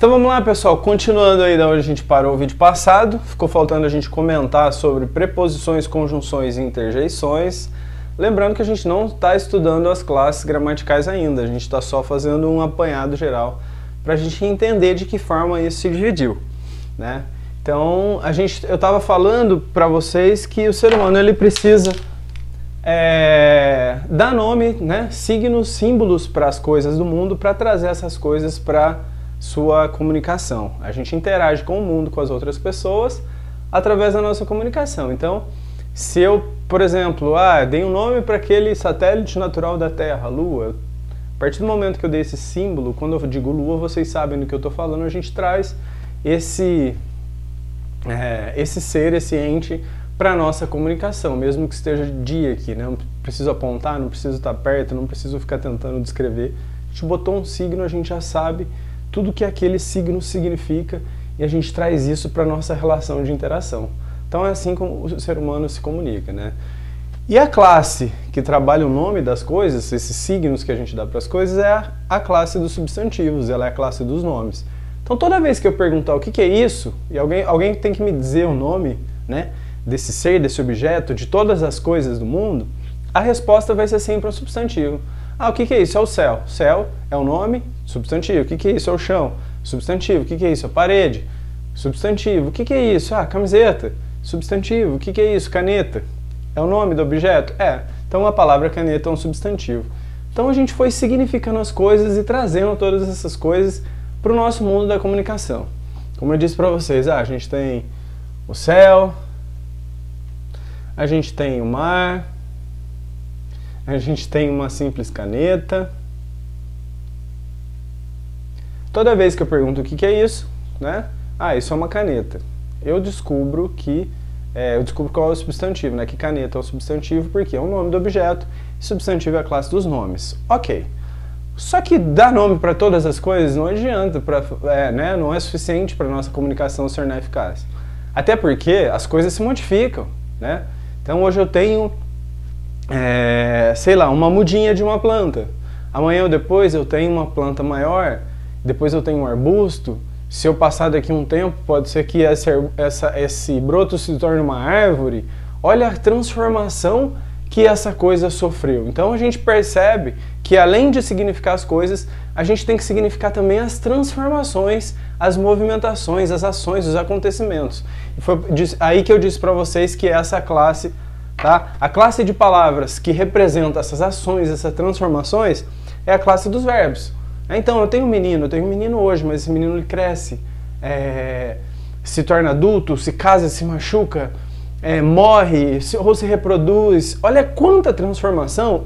Então vamos lá, pessoal, continuando aí da onde a gente parou o vídeo passado, ficou faltando a gente comentar sobre preposições, conjunções e interjeições. Lembrando que a gente não está estudando as classes gramaticais ainda, a gente está só fazendo um apanhado geral para a gente entender de que forma isso se dividiu, né? Então eu estava falando para vocês que o ser humano ele precisa dar nome, né, signos, símbolos para as coisas do mundo para trazer essas coisas para sua comunicação. A gente interage com o mundo, com as outras pessoas, através da nossa comunicação. Então, se eu, por exemplo, dei um nome para aquele satélite natural da Terra, Lua, a partir do momento que eu dei esse símbolo, quando eu digo Lua, vocês sabem do que eu estou falando, a gente traz esse ser, esse ente, para a nossa comunicação, mesmo que esteja de dia aqui, né? Não preciso apontar, não preciso estar perto, não preciso ficar tentando descrever. A gente botou um signo, a gente já sabe tudo que aquele signo significa e a gente traz isso para a nossa relação de interação. Então é assim como o ser humano se comunica, né? E a classe que trabalha o nome das coisas, esses signos que a gente dá para as coisas, é a classe dos substantivos, ela é a classe dos nomes. Então toda vez que eu perguntar o que é isso, e alguém tem que me dizer o nome, né, desse ser, desse objeto, de todas as coisas do mundo, a resposta vai ser sempre um substantivo. O que é isso? É o céu. Céu é o nome, substantivo. O que é isso? É o chão, substantivo. O que é isso? É a parede, substantivo. O que é isso? Camiseta, substantivo. O que é isso? Caneta. É o nome do objeto? Então a palavra caneta é um substantivo. Então a gente foi significando as coisas e trazendo todas essas coisas para o nosso mundo da comunicação. Como eu disse para vocês, a gente tem o céu, a gente tem o mar, a gente tem uma simples caneta. Toda vez que eu pergunto o que é isso, né? Isso é uma caneta. Eu descubro qual é o substantivo, né? Que caneta é o substantivo porque é o nome do objeto e substantivo é a classe dos nomes. Ok. Só que dar nome para todas as coisas não adianta, não é suficiente para a nossa comunicação se tornar eficaz. Até porque as coisas se modificam, né? Então hoje eu tenho sei lá, uma mudinha de uma planta. Amanhã ou depois eu tenho uma planta maior, depois eu tenho um arbusto. Se eu passar daqui um tempo, pode ser que esse broto se torne uma árvore. Olha a transformação que essa coisa sofreu. Então a gente percebe que além de significar as coisas, a gente tem que significar também as transformações, as movimentações, as ações, os acontecimentos. E foi aí que eu disse para vocês que essa classe, tá? A classe de palavras que representa essas ações, essas transformações, é a classe dos verbos. Então, eu tenho um menino hoje, mas esse menino ele cresce, se torna adulto, se casa, se machuca, morre, ou se reproduz. Olha quanta transformação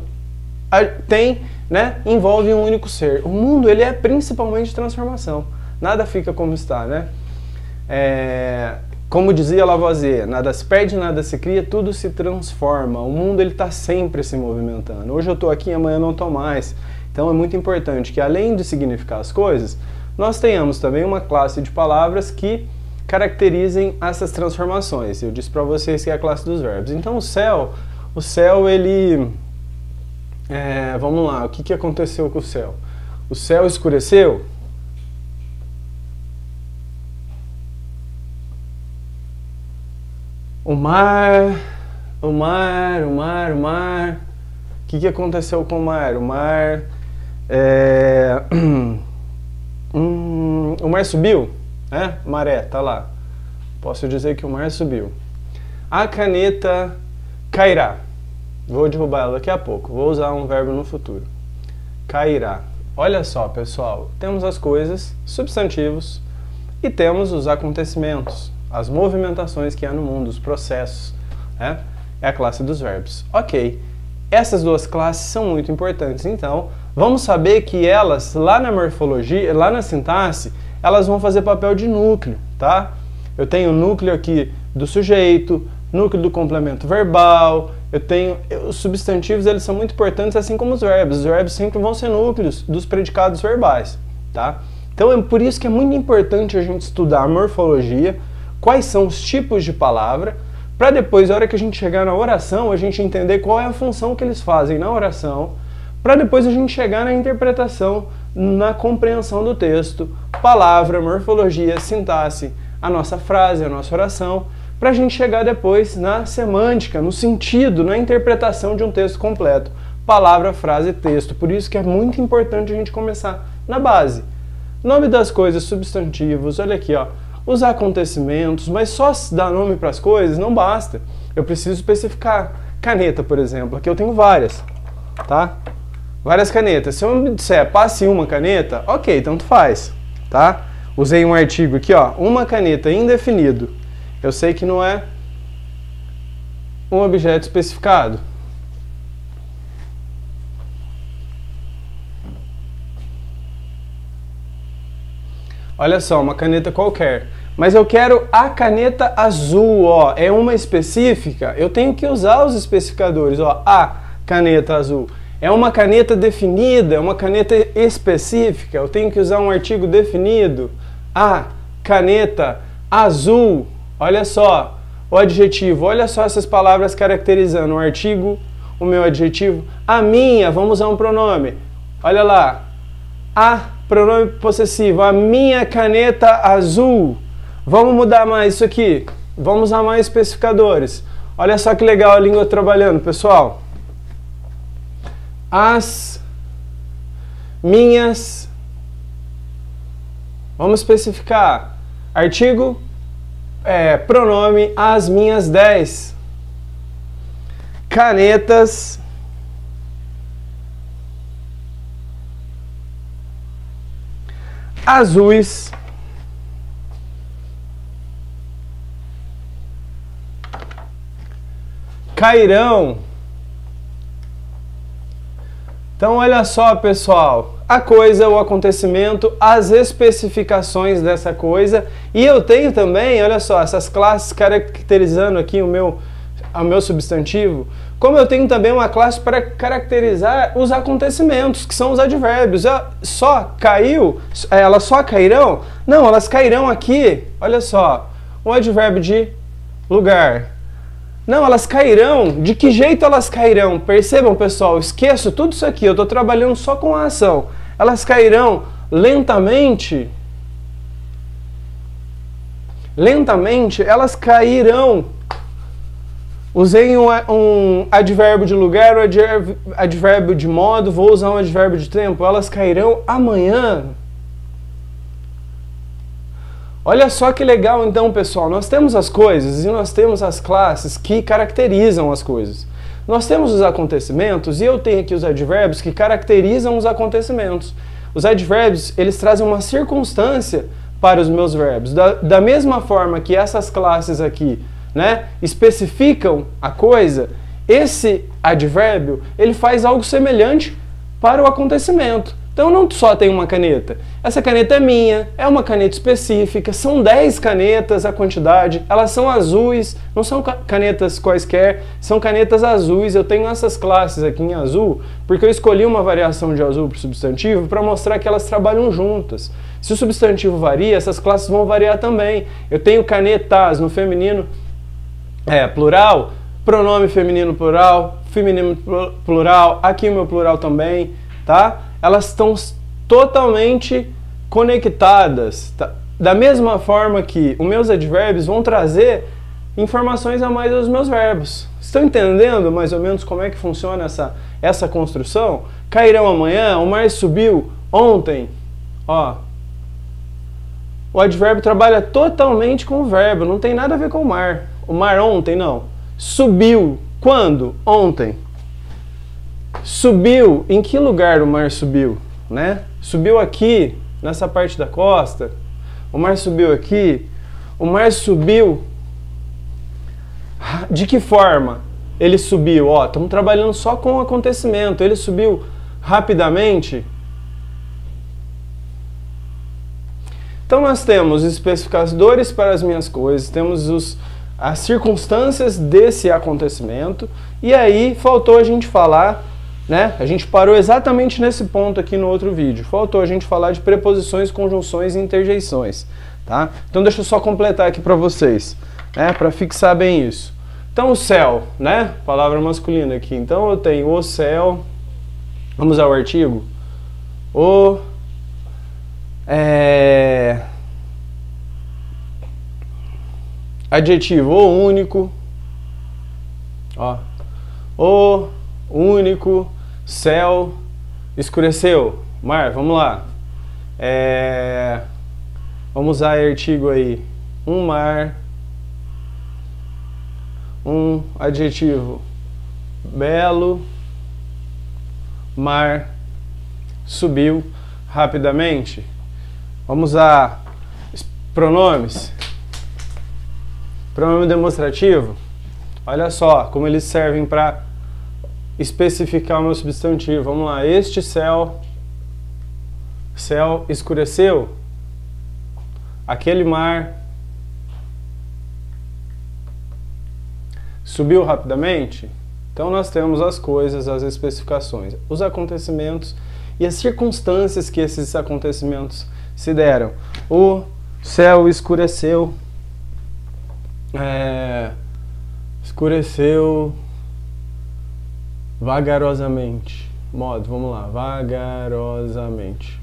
tem, né? Envolve um único ser. O mundo ele é principalmente transformação. Nada fica como está, né? Como dizia Lavoisier, nada se perde, nada se cria, tudo se transforma. O mundo ele está sempre se movimentando. Hoje eu estou aqui, amanhã eu não estou mais. Então é muito importante que além de significar as coisas, nós tenhamos também uma classe de palavras que caracterizem essas transformações. Eu disse para vocês que é a classe dos verbos. Então o céu ele... vamos lá, o que aconteceu com o céu? O céu escureceu? O mar... O que aconteceu com o mar? O mar... o mar subiu? Maré, tá lá. Posso dizer que o mar subiu. A caneta cairá. Vou derrubar ela daqui a pouco. Vou usar um verbo no futuro. Cairá. Olha só, pessoal. Temos as coisas, substantivos, e temos os acontecimentos, as movimentações que há no mundo, os processos. É a classe dos verbos. Ok. Essas duas classes são muito importantes. Então, vamos saber que elas, lá na morfologia, lá na sintaxe, elas vão fazer papel de núcleo, tá? Eu tenho o núcleo aqui do sujeito, núcleo do complemento verbal, os substantivos eles são muito importantes, assim como os verbos. Os verbos sempre vão ser núcleos dos predicados verbais, tá? Então é por isso que é muito importante a gente estudar a morfologia, quais são os tipos de palavra, para depois, na hora que a gente chegar na oração, a gente entender qual é a função que eles fazem na oração, para depois a gente chegar na interpretação, na compreensão do texto, palavra, morfologia, sintaxe, a nossa frase, a nossa oração, para a gente chegar depois na semântica, no sentido, na interpretação de um texto completo. Palavra, frase, texto. Por isso que é muito importante a gente começar na base. Nome das coisas, substantivos, olha aqui, ó, os acontecimentos, mas só dar nome para as coisas não basta. Eu preciso especificar. Caneta, por exemplo, aqui eu tenho várias, tá? Várias canetas. Se eu me disser passe uma caneta, ok, tanto faz, tá? Usei um artigo aqui, ó, uma caneta indefinido. Eu sei que não é um objeto especificado. Olha só, uma caneta qualquer. Mas eu quero a caneta azul, ó, é uma específica. Eu tenho que usar os especificadores, ó, a caneta azul. É uma caneta definida, é uma caneta específica. Eu tenho que usar um artigo definido. A caneta azul. Olha só, o adjetivo. Olha só essas palavras caracterizando o artigo, o meu adjetivo. A minha, vamos usar um pronome. Olha lá. A, pronome possessivo. A minha caneta azul. Vamos mudar mais isso aqui. Vamos usar mais especificadores. Olha só que legal a língua trabalhando, pessoal. As minhas. Vamos especificar. Artigo, pronome, as minhas 10 canetas azuis cairão. Então olha só, pessoal, a coisa, o acontecimento, as especificações dessa coisa, e eu tenho também, olha só, essas classes caracterizando aqui o meu substantivo, como eu tenho também uma classe para caracterizar os acontecimentos, que são os advérbios. Só caiu, elas só cairão? Não, elas cairão aqui, olha só, um advérbio de lugar. Não, elas cairão. De que jeito elas cairão? Percebam, pessoal, esqueço tudo isso aqui, eu estou trabalhando só com a ação. Elas cairão lentamente. Lentamente, elas cairão. Usei um advérbio de lugar, um advérbio de modo, vou usar um advérbio de tempo. Elas cairão amanhã. Olha só que legal então, pessoal, nós temos as coisas e nós temos as classes que caracterizam as coisas. Nós temos os acontecimentos e eu tenho aqui os advérbios que caracterizam os acontecimentos. Os advérbios, eles trazem uma circunstância para os meus verbos. Da mesma forma que essas classes aqui, né, especificam a coisa, esse advérbio, ele faz algo semelhante para o acontecimento. Então eu não só tenho uma caneta, essa caneta é minha, é uma caneta específica, são 10 canetas a quantidade, elas são azuis, não são canetas quaisquer, são canetas azuis. Eu tenho essas classes aqui em azul, porque eu escolhi uma variação de azul para o substantivo para mostrar que elas trabalham juntas. Se o substantivo varia, essas classes vão variar também. Eu tenho canetas no feminino plural, pronome feminino plural, aqui o meu plural também, tá? Elas estão totalmente conectadas, tá? Da mesma forma que os meus advérbios vão trazer informações a mais aos meus verbos. Estão entendendo mais ou menos como é que funciona essa construção? Cairão amanhã, o mar subiu ontem, ó. O advérbio trabalha totalmente com o verbo, não tem nada a ver com o mar. O mar ontem, não. Subiu, quando? Ontem. Subiu, em que lugar o mar subiu, né? Subiu aqui, nessa parte da costa. O mar subiu aqui. O mar subiu. De que forma ele subiu? Ó, estamos trabalhando só com o acontecimento. Ele subiu rapidamente. Então nós temos especificadores para as minhas coisas, temos as circunstâncias desse acontecimento, e aí faltou a gente falar, né? A gente parou exatamente nesse ponto aqui no outro vídeo. Faltou a gente falar de preposições, conjunções e interjeições, tá? Então deixa eu só completar aqui para vocês, né? Para fixar bem isso. Então o céu, né? Palavra masculina aqui. Então eu tenho o céu. Vamos ao artigo. adjetivo, o único, ó, o único, céu, escureceu, mar, vamos lá, vamos usar artigo aí, um mar, um adjetivo, belo, mar, subiu rapidamente. Vamos usar pronomes. Pronome demonstrativo. Olha só como eles servem para especificar o meu substantivo. Vamos lá. Este céu escureceu. Aquele mar subiu rapidamente. Então nós temos as coisas, as especificações, os acontecimentos e as circunstâncias que esses acontecimentos se deram. O céu escureceu, escureceu vagarosamente. Modo, vamos lá, vagarosamente.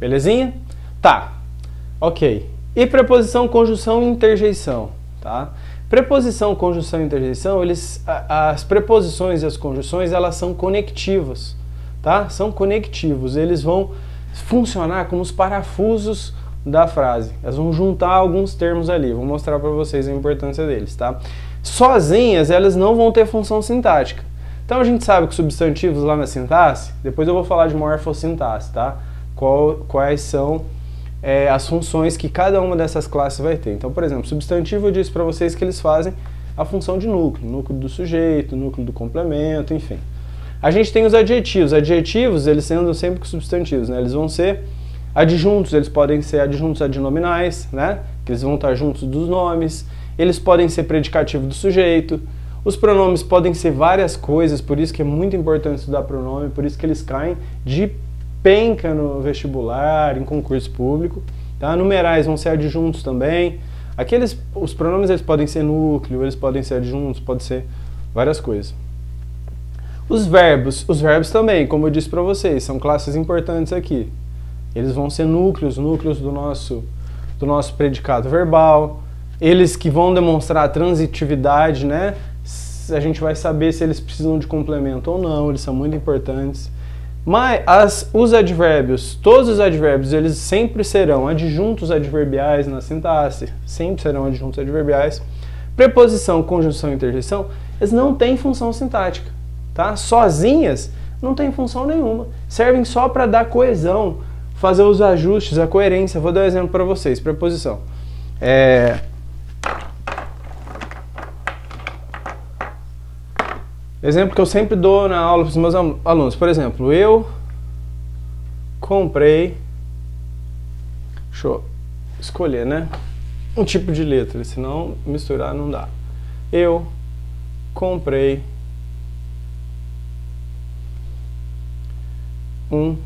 Belezinha? Tá, ok. E preposição, conjunção e interjeição, tá? Preposição, conjunção e interjeição, as preposições e as conjunções, elas são conectivas, tá? São conectivos, eles vão funcionar como os parafusos da frase. Elas vão juntar alguns termos ali, vou mostrar para vocês a importância deles, tá? Sozinhas, elas não vão ter função sintática. Então a gente sabe que substantivos lá na sintaxe, depois eu vou falar de morfossintaxe, tá? Quais são as funções que cada uma dessas classes vai ter. Então, por exemplo, substantivo eu disse para vocês que eles fazem a função de núcleo, núcleo do sujeito, núcleo do complemento, enfim. A gente tem os adjetivos. Adjetivos, eles sendo sempre com substantivos, né? Eles vão ser adjuntos, eles podem ser adjuntos adnominais, né? Que eles vão estar juntos dos nomes. Eles podem ser predicativo do sujeito. Os pronomes podem ser várias coisas, por isso que é muito importante estudar pronome, por isso que eles caem de penca no vestibular, em concurso público, tá? Numerais vão ser adjuntos também. Os pronomes eles podem ser núcleo, eles podem ser adjuntos, pode ser várias coisas. Os verbos também, como eu disse para vocês, são classes importantes aqui. Eles vão ser núcleos do nosso predicado verbal. Eles que vão demonstrar a transitividade, né? A gente vai saber se eles precisam de complemento ou não, eles são muito importantes. Mas os advérbios, todos os advérbios, eles sempre serão adjuntos adverbiais na sintaxe, sempre serão adjuntos adverbiais. Preposição, conjunção e interjeição, eles não têm função sintática, tá? Sozinhas, não tem função nenhuma. Servem só para dar coesão, fazer os ajustes, a coerência. Vou dar um exemplo para vocês. Preposição. Exemplo que eu sempre dou na aula para os meus alunos. Por exemplo, eu comprei... Deixa eu escolher, né? Um tipo de letra, senão misturar não dá. Eu comprei um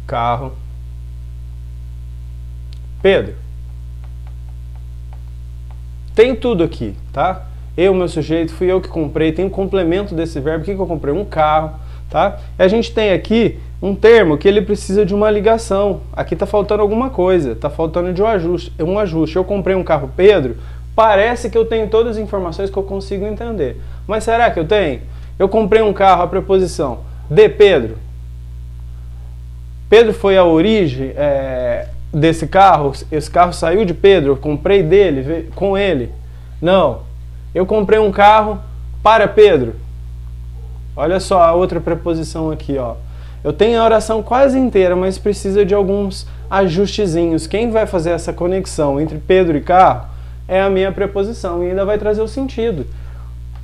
carro. Pedro. Tem tudo aqui, tá? Eu, meu sujeito, fui eu que comprei, tem um complemento desse verbo. O que eu comprei? Um carro, tá? E a gente tem aqui um termo que ele precisa de uma ligação. Aqui tá faltando alguma coisa, tá faltando de um ajuste. Eu comprei um carro Pedro, parece que eu tenho todas as informações que eu consigo entender. Mas será que eu tenho? Eu comprei um carro, a preposição de Pedro. Pedro foi a origem desse carro, esse carro saiu de Pedro, eu comprei dele, com ele. Não. Eu comprei um carro para Pedro. Olha só a outra preposição aqui, ó. Eu tenho a oração quase inteira, mas precisa de alguns ajustezinhos. Quem vai fazer essa conexão entre Pedro e carro é a minha preposição e ainda vai trazer o sentido.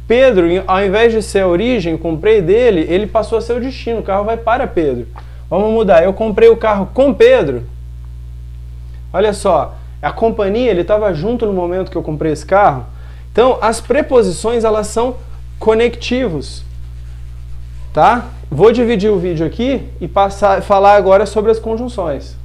Pedro, ao invés de ser a origem, eu comprei dele, ele passou a ser o destino. O carro vai para Pedro. Vamos mudar. Eu comprei o carro com Pedro. Olha só, a companhia, ele estava junto no momento que eu comprei esse carro. Então, as preposições, elas são conectivos, tá? Vou dividir o vídeo aqui e falar agora sobre as conjunções.